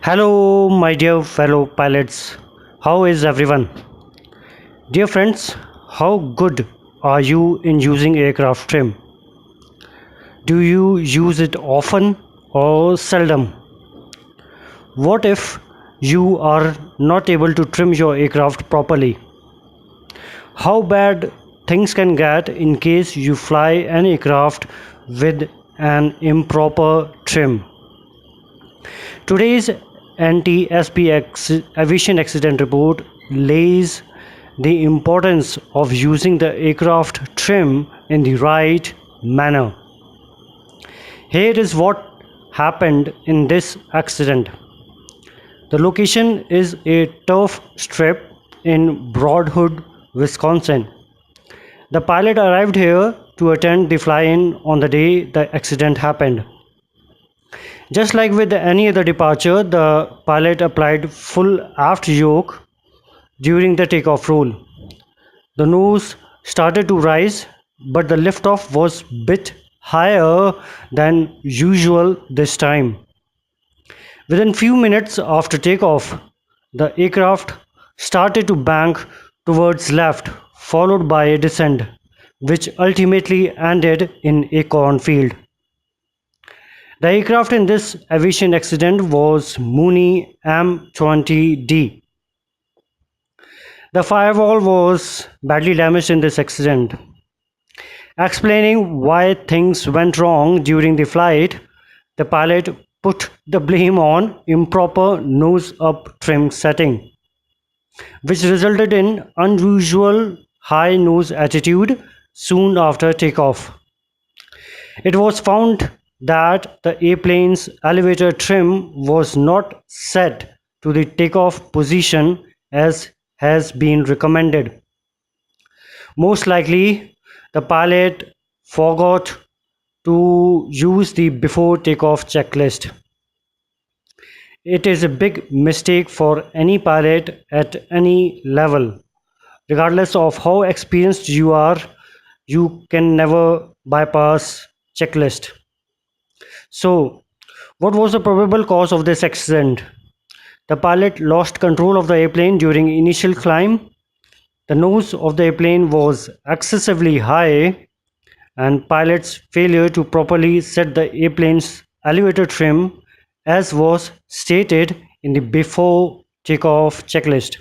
Hello, my dear fellow pilots. How is everyone? Dear friends, how good are you in using aircraft trim? Do you use it often or seldom? What if you are not able to trim your aircraft properly? How bad things can get in case you fly an aircraft with an improper trim? Today's NTSB Aviation Accident Report lays the importance of using the aircraft trim in the right manner. Here is what happened in this accident. The location is a turf strip in Brodhead, Wisconsin. The pilot arrived here to attend the fly-in on the day the accident happened. Just like with any other departure, the pilot applied full aft yoke during the takeoff roll. The nose started to rise, but the liftoff was a bit higher than usual this time. Within few minutes after takeoff, the aircraft started to bank towards left, followed by a descent, which ultimately ended in a cornfield. The aircraft in this aviation accident was Mooney M20D. The firewall was badly damaged in this accident. Explaining why things went wrong during the flight, the pilot put the blame on improper nose-up trim setting, which resulted in unusual high nose attitude soon after takeoff. It was found that the airplane's elevator trim was not set to the takeoff position as has been recommended. Most likely, the pilot forgot to use the before takeoff checklist. It is a big mistake for any pilot at any level. Regardless of how experienced you are, you can never bypass checklist. So, what was the probable cause of this accident? The pilot lost control of the airplane during initial climb. The nose of the airplane was excessively high, and pilot's failure to properly set the airplane's elevator trim as was stated in the before takeoff checklist.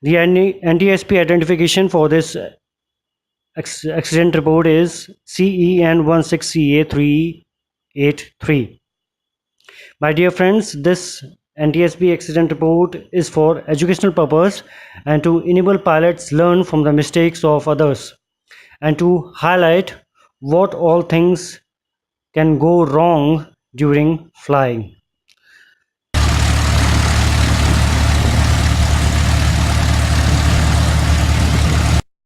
The NTSB identification for this accident report is CEN16CA383. My dear friends, this NTSB accident report is for educational purpose and to enable pilots learn from the mistakes of others and to highlight what all things can go wrong during flying.